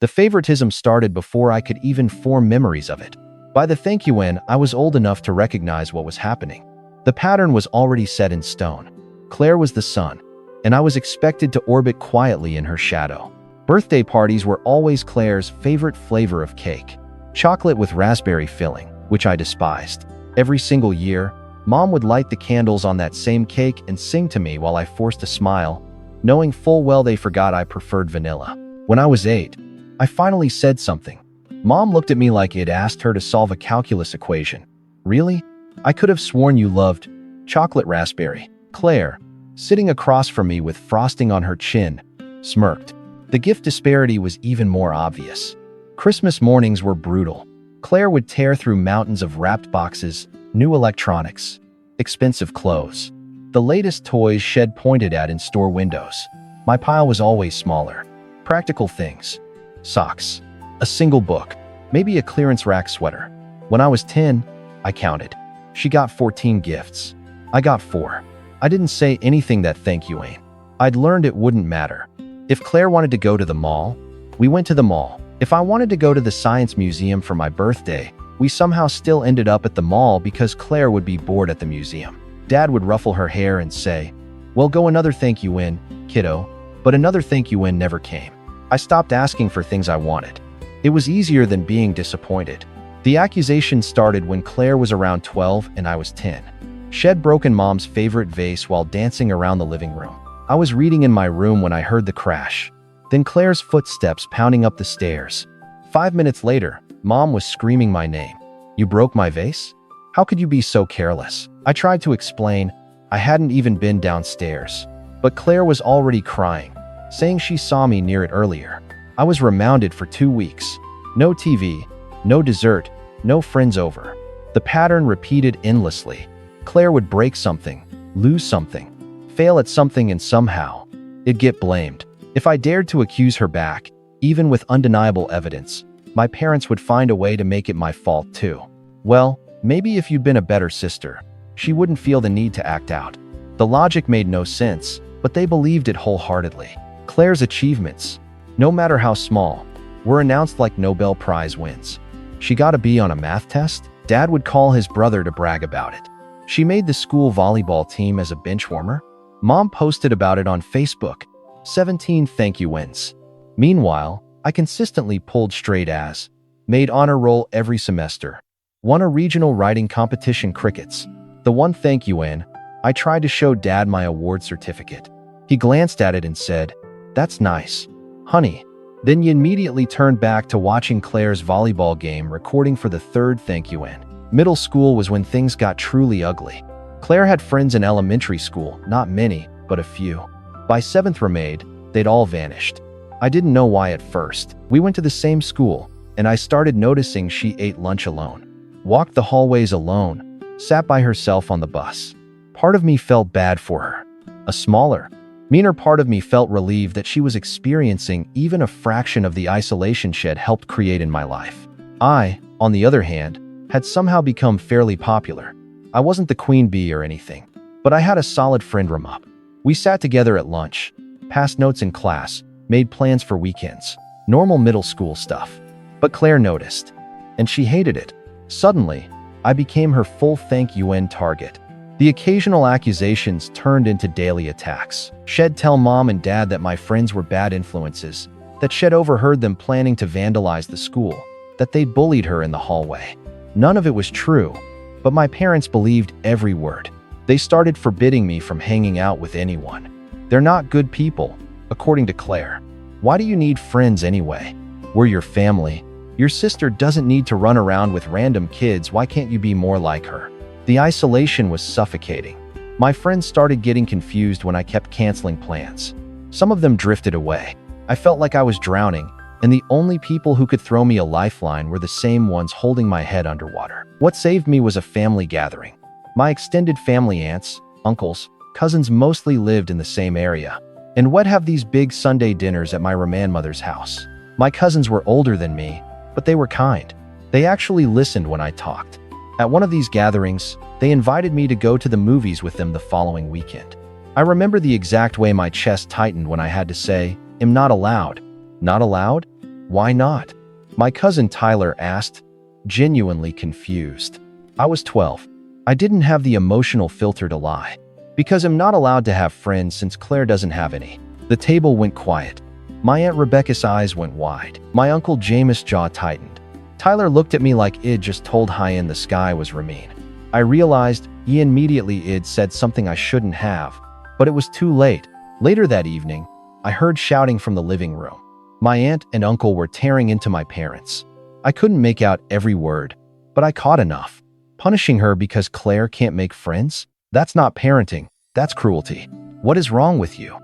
The favoritism started before I could even form memories of it. By the thank you end, I was old enough to recognize what was happening. The pattern was already set in stone. Claire was the sun, and I was expected to orbit quietly in her shadow. Birthday parties were always Claire's favorite flavor of cake. Chocolate with raspberry filling, which I despised. Every single year, Mom would light the candles on that same cake and sing to me while I forced a smile, knowing full well they forgot I preferred vanilla. When I was 8, I finally said something. Mom looked at me like it asked her to solve a calculus equation. Really? I could have sworn you loved chocolate raspberry. Claire, sitting across from me with frosting on her chin, smirked. The gift disparity was even more obvious. Christmas mornings were brutal. Claire would tear through mountains of wrapped boxes, new electronics, expensive clothes. The latest toys Shed pointed at in store windows. My pile was always smaller. Practical things. Socks. A single book. Maybe a clearance rack sweater. When I was 10, I counted. She got 14 gifts. I got 4. I didn't say anything that thank you ain't. I'd learned it wouldn't matter. If Claire wanted to go to the mall, we went to the mall. If I wanted to go to the science museum for my birthday, we somehow still ended up at the mall because Claire would be bored at the museum. Dad would ruffle her hair and say, "Well, go another thank you in, kiddo." But another thank you in never came. I stopped asking for things I wanted. It was easier than being disappointed. The accusation started when Claire was around 12 and I was 10. Shed broken Mom's favorite vase while dancing around the living room. I was reading in my room when I heard the crash. Then Claire's footsteps pounding up the stairs. 5 minutes later, Mom was screaming my name. "You broke my vase? How could you be so careless?" I tried to explain. I hadn't even been downstairs. But Claire was already crying, saying she saw me near it earlier. I was remanded for 2 weeks. No TV, no dessert, no friends over. The pattern repeated endlessly. Claire would break something, lose something, fail at something, and somehow it'd get blamed. If I dared to accuse her back, even with undeniable evidence, my parents would find a way to make it my fault too. Well, maybe if you'd been a better sister, she wouldn't feel the need to act out. The logic made no sense, but they believed it wholeheartedly. Claire's achievements, no matter how small, were announced like Nobel Prize wins. She got a B on a math test. Dad would call his brother to brag about it. She made the school volleyball team as a bench warmer. Mom posted about it on Facebook. 17 thank you wins. Meanwhile, I consistently pulled straight A's, made honor roll every semester, won a regional writing competition crickets. The one thank you in, I tried to show Dad my award certificate. He glanced at it and said, "That's nice, honey." Then he immediately turned back to watching Claire's volleyball game, recording for the 3rd thank you in. Middle school was when things got truly ugly. Claire had friends in elementary school, not many, but a few. By 7th remade, they'd all vanished. I didn't know why at first. We went to the same school, and I started noticing she ate lunch alone, walked the hallways alone, sat by herself on the bus. Part of me felt bad for her. A smaller, meaner part of me felt relieved that she was experiencing even a fraction of the isolation Shed helped create in my life. I, on the other hand, had somehow become fairly popular. I wasn't the queen bee or anything, but I had a solid friend room up. We sat together at lunch, passed notes in class, made plans for weekends. Normal middle school stuff. But Claire noticed, and she hated it. Suddenly, I became her full thank you in target. The occasional accusations turned into daily attacks. Shed tell Mom and Dad that my friends were bad influences, that Shed overheard them planning to vandalize the school, that they'd bullied her in the hallway. None of it was true, but my parents believed every word. They started forbidding me from hanging out with anyone. They're not good people, according to Claire. Why do you need friends anyway? We're your family. Your sister doesn't need to run around with random kids. Why can't you be more like her? The isolation was suffocating. My friends started getting confused when I kept canceling plans. Some of them drifted away. I felt like I was drowning, and the only people who could throw me a lifeline were the same ones holding my head underwater. What saved me was a family gathering. My extended family, aunts, uncles, cousins, mostly lived in the same area, and would have these big Sunday dinners at my grandmother's house. My cousins were older than me, but they were kind. They actually listened when I talked. At one of these gatherings, they invited me to go to the movies with them the following weekend. I remember the exact way my chest tightened when I had to say, "I'm not allowed." Not allowed? Why not? My cousin Tyler asked, genuinely confused. I was 12. I didn't have the emotional filter to lie. Because I'm not allowed to have friends since Claire doesn't have any. The table went quiet. My Aunt Rebecca's eyes went wide. My Uncle Jameis' jaw tightened. Tyler looked at me like Id just told Hyan the sky was Ramin. I realized immediately Id said something I shouldn't have, but it was too late. Later that evening, I heard shouting from the living room. My aunt and uncle were tearing into my parents. I couldn't make out every word, but I caught enough. Punishing her because Claire can't make friends? That's not parenting, that's cruelty. What is wrong with you?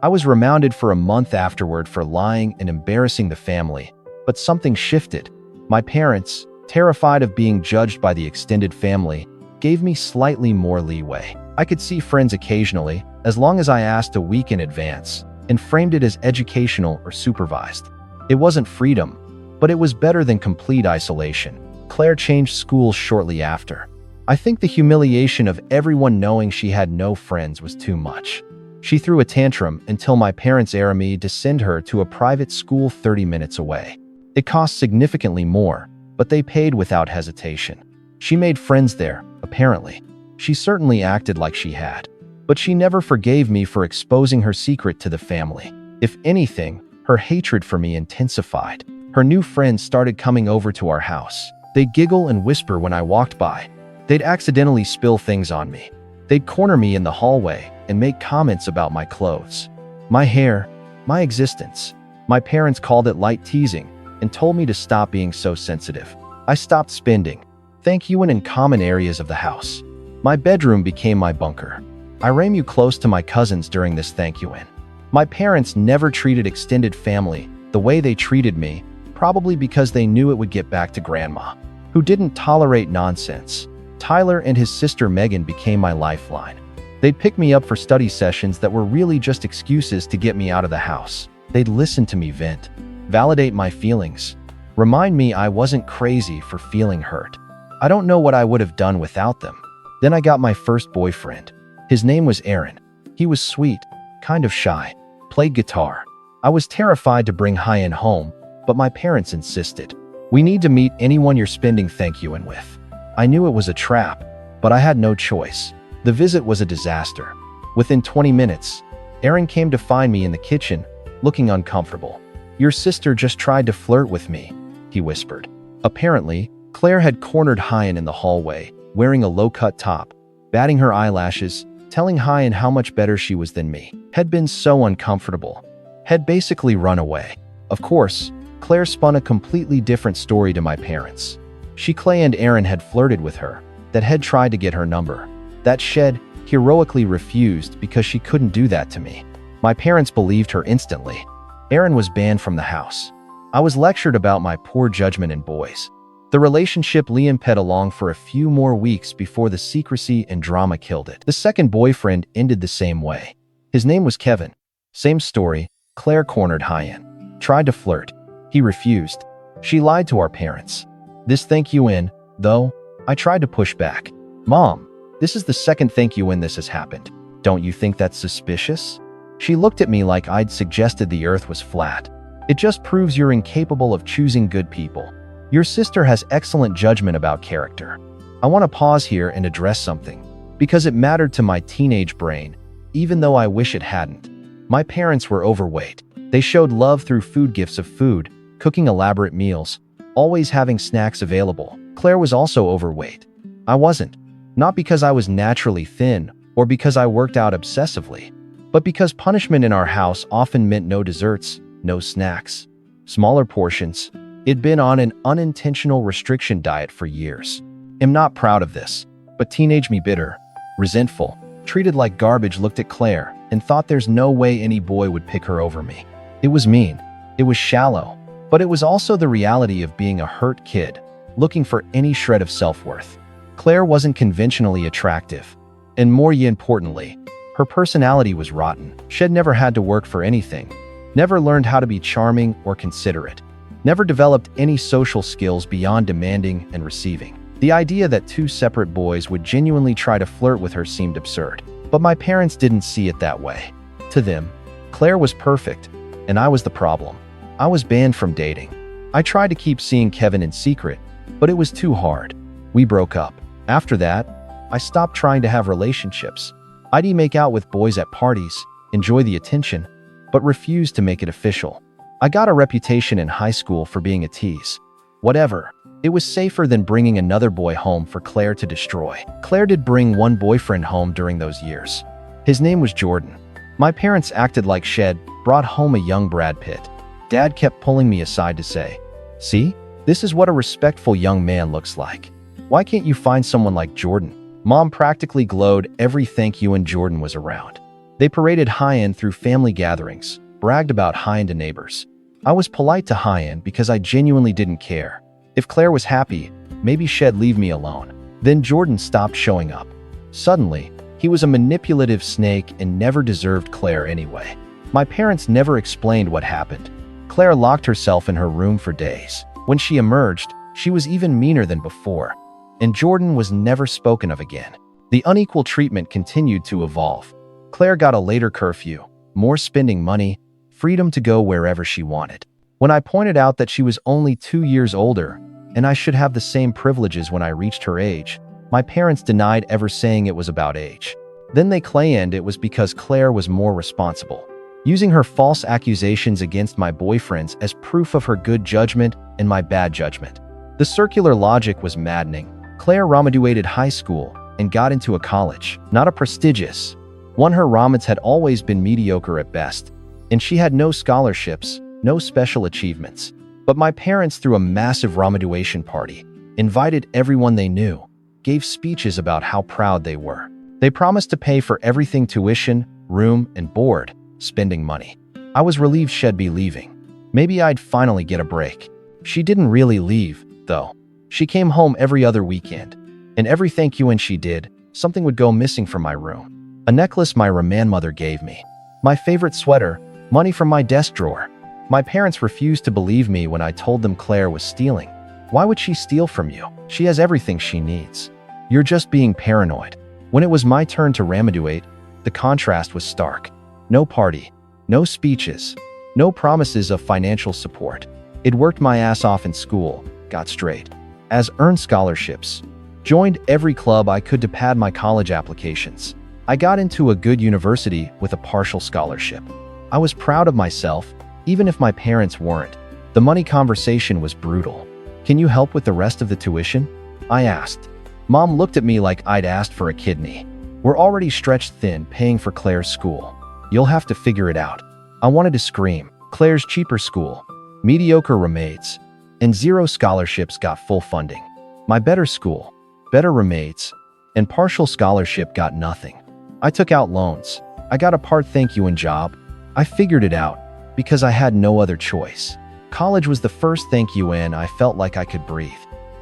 I was remanded for a month afterward for lying and embarrassing the family, but something shifted. My parents, terrified of being judged by the extended family, gave me slightly more leeway. I could see friends occasionally, as long as I asked a week in advance, and framed it as educational or supervised. It wasn't freedom, but it was better than complete isolation. Claire changed schools shortly after. I think the humiliation of everyone knowing she had no friends was too much. She threw a tantrum until my parents asked me to send her to a private school 30 minutes away. It cost significantly more, but they paid without hesitation. She made friends there, apparently. She certainly acted like she had. But she never forgave me for exposing her secret to the family. If anything, her hatred for me intensified. Her new friends started coming over to our house. They'd giggle and whisper when I walked by. They'd accidentally spill things on me. They'd corner me in the hallway and make comments about my clothes, my hair, my existence. My parents called it light teasing and told me to stop being so sensitive. I stopped spending thank you in common areas of the house. My bedroom became my bunker. I ran you close to my cousins during this thank you in. My parents never treated extended family the way they treated me, probably because they knew it would get back to grandma, who didn't tolerate nonsense. Tyler and his sister Megan became my lifeline. They'd pick me up for study sessions that were really just excuses to get me out of the house. They'd listen to me vent, validate my feelings, remind me I wasn't crazy for feeling hurt. I don't know what I would have done without them. Then I got my first boyfriend. His name was Aaron. He was sweet, kind of shy, played guitar. I was terrified to bring Hyan home, but my parents insisted. We need to meet anyone you're spending thank you in with. I knew it was a trap, but I had no choice. The visit was a disaster. Within 20 minutes, Aaron came to find me in the kitchen, looking uncomfortable. Your sister just tried to flirt with me, he whispered. Apparently, Claire had cornered Hyan in the hallway, wearing a low-cut top, batting her eyelashes, telling Hyan how much better she was than me. Had been so uncomfortable. Had basically run away. Of course, Claire spun a completely different story to my parents. She claimed Aaron had flirted with her, that had tried to get her number. That Shed heroically refused because she couldn't do that to me. My parents believed her instantly. Aaron was banned from the house. I was lectured about my poor judgment in boys. The relationship limped along for a few more weeks before the secrecy and drama killed it. The second boyfriend ended the same way. His name was Kevin. Same story. Claire cornered Hyan. Tried to flirt. He refused. She lied to our parents. This thank you in, though, I tried to push back. Mom, this is the second thank you in this has happened. Don't you think that's suspicious? She looked at me like I'd suggested the earth was flat. It just proves you're incapable of choosing good people. Your sister has excellent judgment about character. I want to pause here and address something, because it mattered to my teenage brain, even though I wish it hadn't. My parents were overweight. They showed love through gifts of food, cooking elaborate meals, always having snacks available. Claire was also overweight. I wasn't. Not because I was naturally thin or because I worked out obsessively, but because punishment in our house often meant no desserts, no snacks, smaller portions. It'd been on an unintentional restriction diet for years. I'm not proud of this, but teenage me bitter, resentful, treated like garbage looked at Claire and thought there's no way any boy would pick her over me. It was mean. It was shallow. But it was also the reality of being a hurt kid, looking for any shred of self-worth. Claire wasn't conventionally attractive. And more importantly, her personality was rotten. She'd never had to work for anything. Never learned how to be charming or considerate. Never developed any social skills beyond demanding and receiving. The idea that two separate boys would genuinely try to flirt with her seemed absurd. But my parents didn't see it that way. To them, Claire was perfect, and I was the problem. I was banned from dating. I tried to keep seeing Kevin in secret, but it was too hard. We broke up. After that, I stopped trying to have relationships. I'd make out with boys at parties, enjoy the attention, but refused to make it official. I got a reputation in high school for being a tease. Whatever. It was safer than bringing another boy home for Claire to destroy. Claire did bring one boyfriend home during those years. His name was Jordan. My parents acted like she'd brought home a young Brad Pitt. Dad kept pulling me aside to say, "See, this is what a respectful young man looks like. Why can't you find someone like Jordan?" Mom practically glowed every thank you when Jordan was around. They paraded high-end through family gatherings, bragged about high-end to neighbors. I was polite to high-end because I genuinely didn't care. If Claire was happy, maybe she'd leave me alone. Then Jordan stopped showing up. Suddenly, he was a manipulative snake and never deserved Claire anyway. My parents never explained what happened. Claire locked herself in her room for days. When she emerged, she was even meaner than before. And Jordan was never spoken of again. The unequal treatment continued to evolve. Claire got a later curfew, more spending money, freedom to go wherever she wanted. When I pointed out that she was only 2 years older and I should have the same privileges when I reached her age, my parents denied ever saying it was about age. Then they claimed it was because Claire was more responsible, using her false accusations against my boyfriends as proof of her good judgment and my bad judgment. The circular logic was maddening. Claire graduated high school and got into a college, not a prestigious one. Her ramas had always been mediocre at best, and she had no scholarships, no special achievements. But my parents threw a massive graduation party, invited everyone they knew, gave speeches about how proud they were. They promised to pay for everything: tuition, room, and board, spending money. I was relieved she'd be leaving. Maybe I'd finally get a break. She didn't really leave, though. She came home every other weekend, and every thank you when she did, something would go missing from my room. A necklace my grandmother gave me, my favorite sweater, money from my desk drawer. My parents refused to believe me when I told them Claire was stealing. Why would she steal from you? She has everything she needs. You're just being paranoid. When it was my turn to graduate, the contrast was stark. No party, no speeches, no promises of financial support. It worked my ass off in school, got straight A's, earned scholarships, joined every club I could to pad my college applications. I got into a good university with a partial scholarship. I was proud of myself, even if my parents weren't. The money conversation was brutal. "Can you help with the rest of the tuition?" I asked. Mom looked at me like I'd asked for a kidney. "We're already stretched thin paying for Claire's school. You'll have to figure it out." I wanted to scream. Claire's cheaper school, mediocre roommates, and 0 scholarships got full funding. My better school, better roommates, and partial scholarship got nothing. I took out loans. I got a part thank you and job. I figured it out because I had no other choice. College was the first thank you and I felt like I could breathe.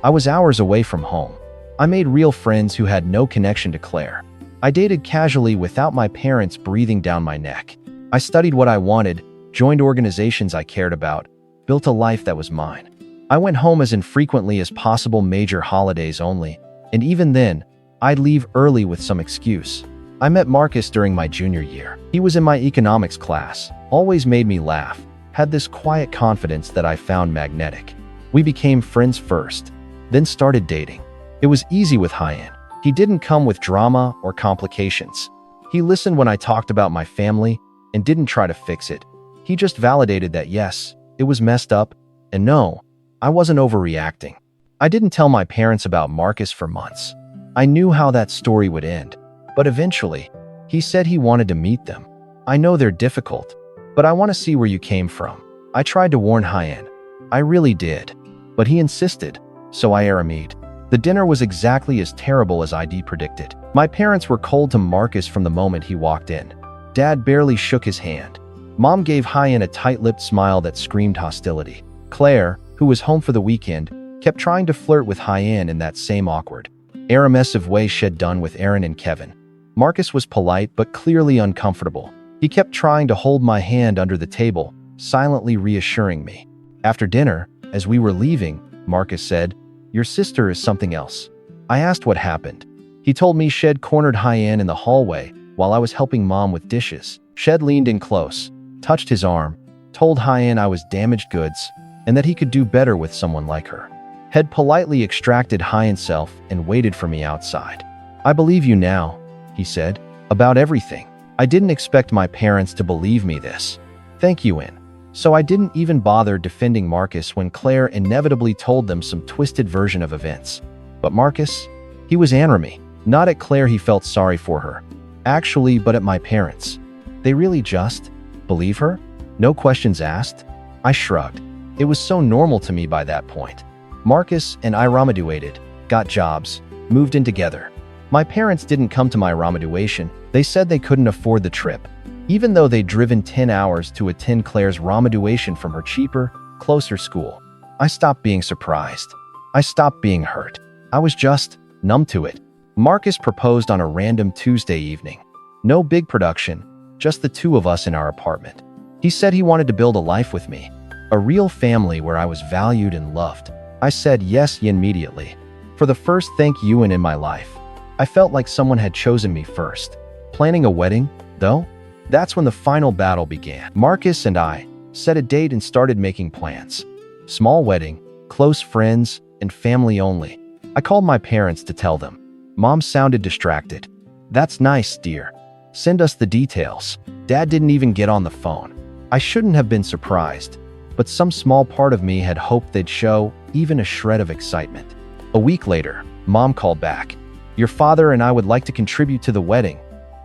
I was hours away from home. I made real friends who had no connection to Claire. I dated casually without my parents breathing down my neck. I studied what I wanted, joined organizations I cared about, built a life that was mine. I went home as infrequently as possible, major holidays only, and even then, I'd leave early with some excuse. I met Marcus during my junior year. He was in my economics class, always made me laugh, had this quiet confidence that I found magnetic. We became friends first, then started dating. It was easy with high-end. He didn't come with drama or complications. He listened when I talked about my family and didn't try to fix it. He just validated that yes, it was messed up, and no, I wasn't overreacting. I didn't tell my parents about Marcus for months. I knew how that story would end. But eventually, he said he wanted to meet them. I know they're difficult, but I want to see where you came from. I tried to warn high-end. I really did. But he insisted, so I aramid. The dinner was exactly as terrible as I'd predicted. My parents were cold to Marcus from the moment he walked in. Dad barely shook his hand. Mom gave high-end a tight-lipped smile that screamed hostility. Claire, who was home for the weekend, kept trying to flirt with high-end in that same awkward, aramessive way she'd done with Aaron and Kevin. Marcus was polite but clearly uncomfortable. He kept trying to hold my hand under the table, silently reassuring me. After dinner, as we were leaving, Marcus said, "Your sister is something else." I asked what happened. He told me she'd cornered high-end in the hallway while I was helping Mom with dishes. Shed leaned in close, touched his arm, told Hyen I was damaged goods and that he could do better with someone like her. Head politely extracted Hyen's self and waited for me outside. I believe you now, he said, about everything. I didn't expect my parents to believe me this. Thank you, In. So I didn't even bother defending Marcus when Claire inevitably told them some twisted version of events. But Marcus, he was angry me. Not at Claire, he felt sorry for her. Actually, but at my parents. They really just believe her? No questions asked? I shrugged. It was so normal to me by that point. Marcus and I ramaduated, got jobs, moved in together. My parents didn't come to my ramaduation. They said they couldn't afford the trip, even though they'd driven 10 hours to attend Claire's ramaduation from her cheaper, closer school. I stopped being surprised. I stopped being hurt. I was just numb to it. Marcus proposed on a random Tuesday evening. No big production, just the two of us in our apartment. He said he wanted to build a life with me, a real family where I was valued and loved. I said yes immediately. For the first thank you in my life, I felt like someone had chosen me first. Planning a wedding, though? That's when the final battle began. Marcus and I set a date and started making plans. Small wedding, close friends, and family only. I called my parents to tell them. Mom sounded distracted. That's nice, dear. Send us the details. Dad didn't even get on the phone. I shouldn't have been surprised, but some small part of me had hoped they'd show even a shred of excitement. A week later, Mom called back. Your father and I would like to contribute to the wedding.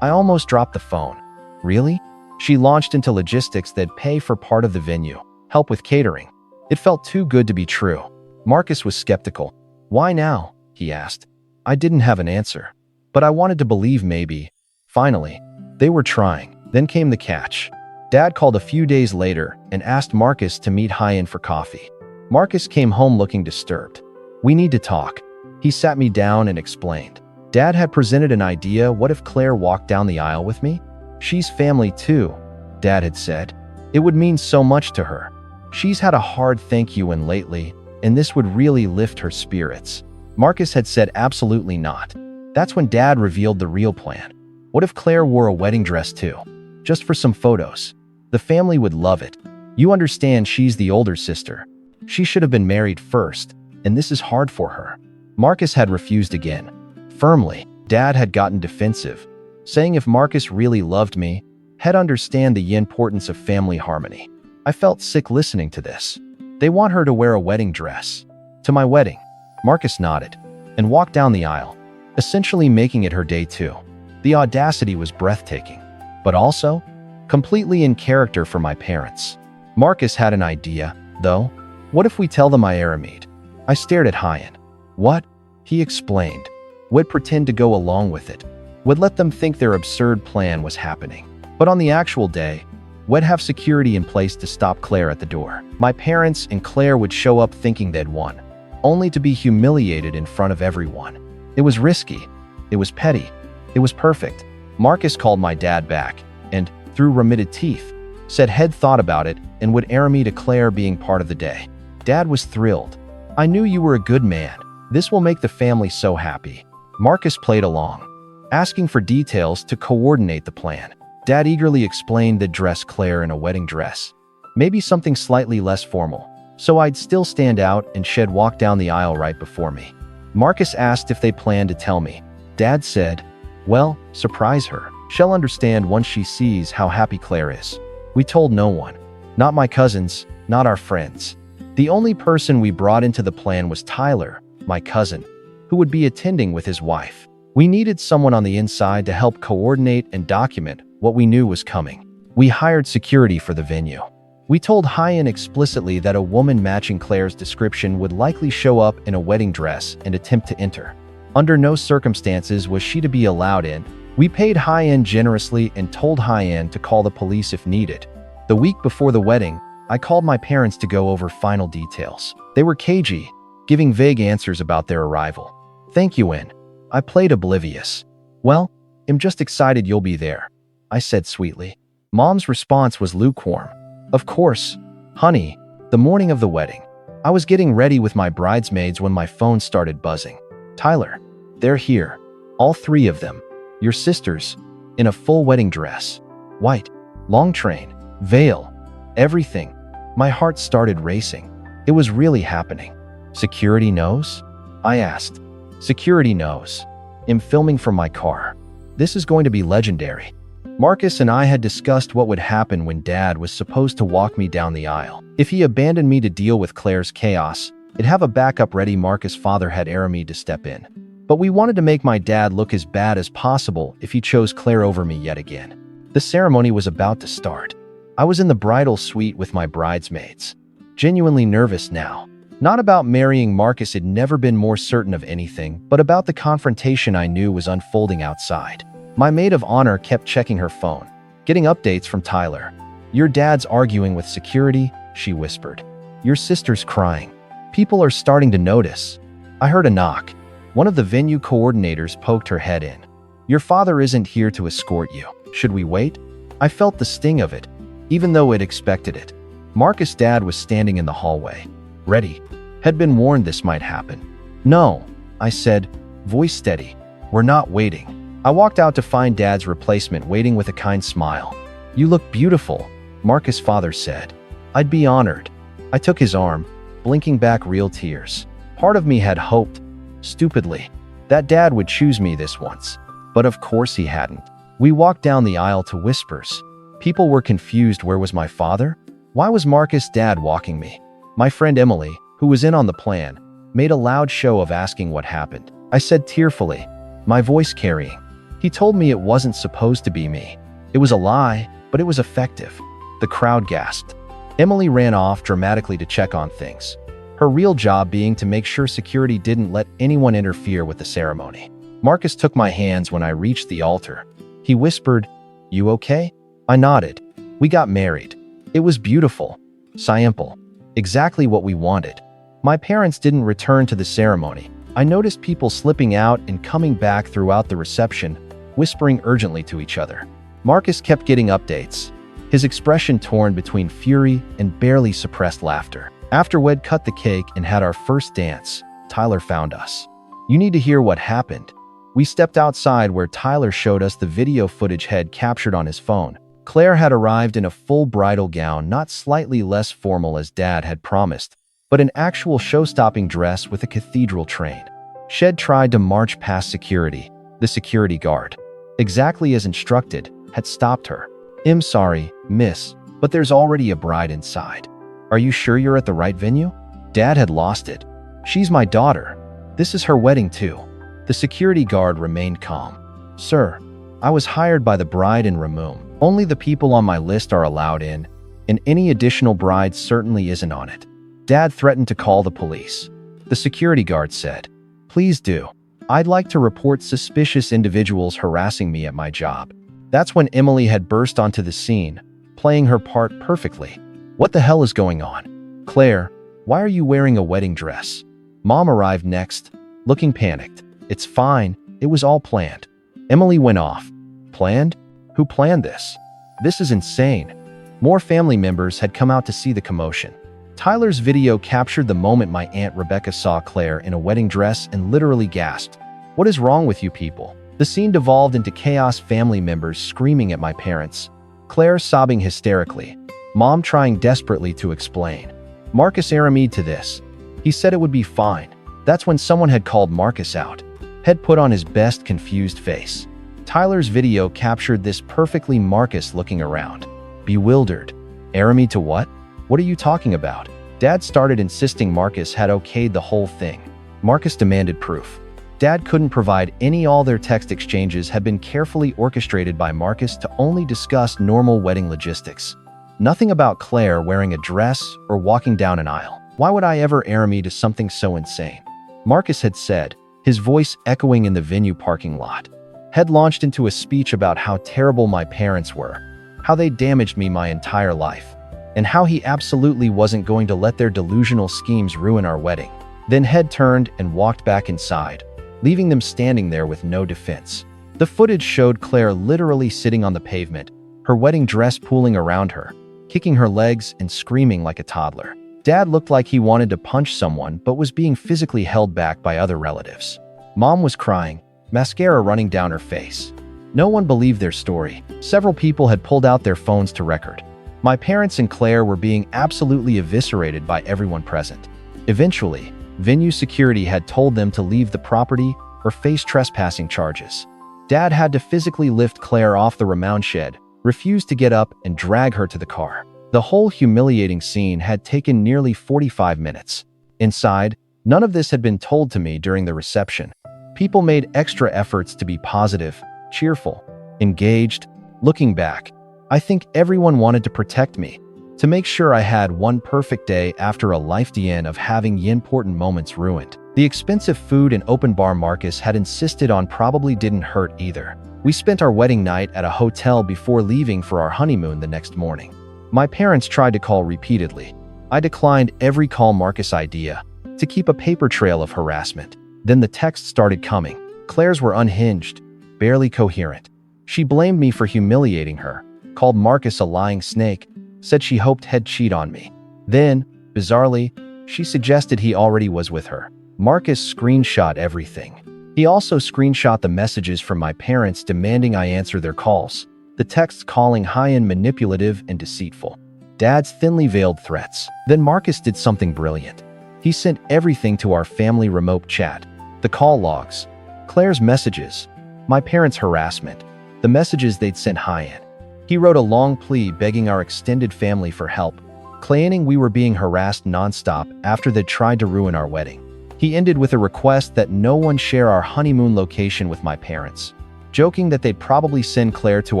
I almost dropped the phone. Really? She launched into logistics that'd pay for part of the venue, help with catering. It felt too good to be true. Marcus was skeptical. Why now? He asked. I didn't have an answer, but I wanted to believe maybe. Finally, they were trying. Then came the catch. Dad called a few days later and asked Marcus to meet Hyen for coffee. Marcus came home looking disturbed. We need to talk. He sat me down and explained. Dad had presented an idea. What if Claire walked down the aisle with me? She's family too, Dad had said. It would mean so much to her. She's had a hard thank you in lately, and this would really lift her spirits. Marcus had said absolutely not. That's when Dad revealed the real plan. What if Claire wore a wedding dress too? Just for some photos. The family would love it. You understand, she's the older sister. She should have been married first, and this is hard for her. Marcus had refused again. Firmly, Dad had gotten defensive, saying if Marcus really loved me, he'd understand the importance of family harmony. I felt sick listening to this. They want her to wear a wedding dress. To my wedding. Marcus nodded and walked down the aisle, essentially making it her day too. The audacity was breathtaking, but also completely in character for my parents. Marcus had an idea, though. What if we tell them I Aramid? I stared at Hyen. What? He explained. Would pretend to go along with it. Would let them think their absurd plan was happening. But on the actual day, would have security in place to stop Claire at the door. My parents and Claire would show up thinking they'd won, only to be humiliated in front of everyone. It was risky. It was petty. It was perfect. Marcus called my dad back and, through remitted teeth, said he'd thought about it and would air me to Claire being part of the day. Dad was thrilled. I knew you were a good man. This will make the family so happy. Marcus played along, asking for details to coordinate the plan. Dad eagerly explained they'd dress Claire in a wedding dress, maybe something slightly less formal, so I'd still stand out and she'd walk down the aisle right before me. Marcus asked if they planned to tell me. Dad said, well, surprise her. She'll understand once she sees how happy Claire is. We told no one. Not my cousins, not our friends. The only person we brought into the plan was Tyler, my cousin, who would be attending with his wife. We needed someone on the inside to help coordinate and document what we knew was coming. We hired security for the venue. We told Hyen explicitly that a woman matching Claire's description would likely show up in a wedding dress and attempt to enter. Under no circumstances was she to be allowed in. We paid Hyen generously and told Hyen to call the police if needed. The week before the wedding, I called my parents to go over final details. They were cagey, giving vague answers about their arrival. Thank you, In. I played oblivious. Well, I'm just excited you'll be there, I said sweetly. Mom's response was lukewarm. Of course, honey, the morning of the wedding. I was getting ready with my bridesmaids when my phone started buzzing. Tyler, they're here. All three of them. Your sisters, in a full wedding dress. White, long train, veil. Everything. My heart started racing. It was really happening. Security knows? I asked. Security knows. I'm filming from my car. This is going to be legendary. Marcus and I had discussed what would happen when Dad was supposed to walk me down the aisle. If he abandoned me to deal with Claire's chaos, I'd have a backup ready. Marcus' father had Aramid to step in. But we wanted to make my dad look as bad as possible if he chose Claire over me yet again. The ceremony was about to start. I was in the bridal suite with my bridesmaids. Genuinely nervous now. Not about marrying Marcus, had never been more certain of anything, but about the confrontation I knew was unfolding outside. My maid of honor kept checking her phone, getting updates from Tyler. Your dad's arguing with security, she whispered. Your sister's crying. People are starting to notice. I heard a knock. One of the venue coordinators poked her head in. Your father isn't here to escort you. Should we wait? I felt the sting of it, even though I'd expected it. Marcus' dad was standing in the hallway. Ready. Had been warned this might happen. No, I said, voice steady. We're not waiting. I walked out to find Dad's replacement waiting with a kind smile. You look beautiful, Marcus' father said. I'd be honored. I took his arm, blinking back real tears. Part of me had hoped, stupidly, that Dad would choose me this once. But of course he hadn't. We walked down the aisle to whispers. People were confused. Where was my father? Why was Marcus' dad walking me? My friend Emily, who was in on the plan, made a loud show of asking what happened. I said tearfully, my voice carrying. He told me it wasn't supposed to be me. It was a lie, but it was effective. The crowd gasped. Emily ran off dramatically to check on things, her real job being to make sure security didn't let anyone interfere with the ceremony. Marcus took my hands when I reached the altar. He whispered, You okay? I nodded. We got married. It was beautiful. Simple. Exactly what we wanted. My parents didn't return to the ceremony. I noticed people slipping out and coming back throughout the reception, whispering urgently to each other. Marcus kept getting updates, his expression torn between fury and barely suppressed laughter. After we'd cut the cake and had our first dance, Tyler found us. You need to hear what happened. We stepped outside where Tyler showed us the video footage he'd captured on his phone. Claire had arrived in a full bridal gown, not slightly less formal as Dad had promised, but an actual show-stopping dress with a cathedral train. She'd tried to march past security. The security guard, exactly as instructed, had stopped her. I'm sorry, miss, but there's already a bride inside. Are you sure you're at the right venue? Dad had lost it. She's my daughter. This is her wedding too. The security guard remained calm. Sir, I was hired by the bride and groom. Only the people on my list are allowed in, and any additional bride certainly isn't on it. Dad threatened to call the police. The security guard said, Please do. I'd like to report suspicious individuals harassing me at my job. That's when Emily had burst onto the scene, playing her part perfectly. What the hell is going on? Claire, why are you wearing a wedding dress? Mom arrived next, looking panicked. It's fine, it was all planned. Emily went off. Planned? Who planned this? This is insane. More family members had come out to see the commotion. Tyler's video captured the moment my Aunt Rebecca saw Claire in a wedding dress and literally gasped, What is wrong with you people? The scene devolved into chaos, family members screaming at my parents, Claire sobbing hysterically, Mom trying desperately to explain. Marcus Aramid to this. He said it would be fine. That's when someone had called Marcus out, had put on his best confused face. Tyler's video captured this perfectly. Marcus looking around, bewildered. Aramid to what? What are you talking about? Dad started insisting Marcus had okayed the whole thing. Marcus demanded proof. Dad couldn't provide any. All their text exchanges had been carefully orchestrated by Marcus to only discuss normal wedding logistics. Nothing about Claire wearing a dress or walking down an aisle. Why would I ever Aramid to something so insane? Marcus had said, his voice echoing in the venue parking lot. Had launched into a speech about how terrible my parents were, how they damaged me my entire life, and how he absolutely wasn't going to let their delusional schemes ruin our wedding. Then had turned and walked back inside, leaving them standing there with no defense. The footage showed Claire literally sitting on the pavement, her wedding dress pooling around her, kicking her legs and screaming like a toddler. Dad looked like he wanted to punch someone but was being physically held back by other relatives. Mom was crying, mascara running down her face. No one believed their story. Several people had pulled out their phones to record. My parents and Claire were being absolutely eviscerated by everyone present. Eventually, venue security had told them to leave the property or face trespassing charges. Dad had to physically lift Claire off the Ramon shed, refused to get up, and drag her to the car. The whole humiliating scene had taken nearly 45 minutes. Inside, none of this had been told to me during the reception. People made extra efforts to be positive, cheerful, engaged. Looking back, I think everyone wanted to protect me, to make sure I had one perfect day after a lifetime of having important moments ruined. The expensive food and open bar Marcus had insisted on probably didn't hurt either. We spent our wedding night at a hotel before leaving for our honeymoon the next morning. My parents tried to call repeatedly. I declined every call. Marcus' idea to keep a paper trail of harassment. Then the texts started coming. Claire's were unhinged, barely coherent. She blamed me for humiliating her, called Marcus a lying snake, said she hoped he'd cheat on me. Then, bizarrely, she suggested he already was with her. Marcus screenshot everything. He also screenshot the messages from my parents demanding I answer their calls, the texts calling high-end manipulative and deceitful. Dad's thinly veiled threats. Then Marcus did something brilliant. He sent everything to our family remote chat. The call logs, Claire's messages, my parents' harassment, the messages they'd sent high-end. He wrote a long plea begging our extended family for help, claiming we were being harassed nonstop after they'd tried to ruin our wedding. He ended with a request that no one share our honeymoon location with my parents, joking that they'd probably send Claire to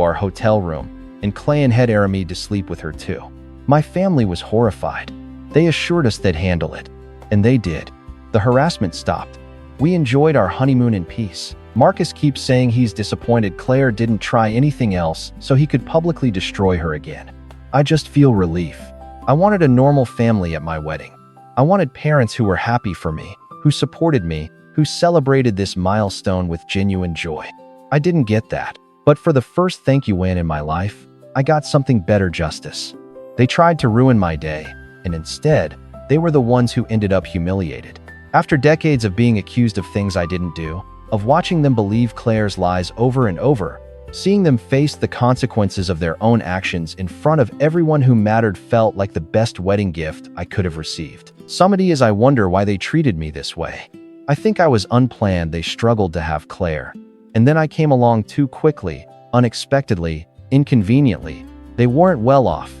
our hotel room and Clay and head Aramid to sleep with her too. My family was horrified. They assured us they'd handle it, and they did. The harassment stopped. We enjoyed our honeymoon in peace. Marcus keeps saying he's disappointed Claire didn't try anything else so he could publicly destroy her again. I just feel relief. I wanted a normal family at my wedding. I wanted parents who were happy for me, who supported me, who celebrated this milestone with genuine joy. I didn't get that, but for the first thank you win in my life, I got something better justice. They tried to ruin my day, and instead, they were the ones who ended up humiliated. After decades of being accused of things I didn't do, of watching them believe Claire's lies over and over, seeing them face the consequences of their own actions in front of everyone who mattered felt like the best wedding gift I could have received. Some days I wonder why they treated me this way. I think I was unplanned. They struggled to have Claire, and then I came along too quickly, unexpectedly, inconveniently. They weren't well off,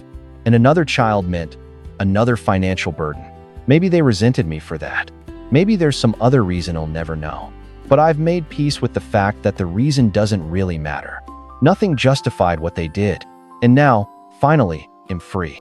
and another child meant another financial burden. Maybe they resented me for that. Maybe there's some other reason I'll never know. But I've made peace with the fact that the reason doesn't really matter. Nothing justified what they did. And now, finally, I'm free.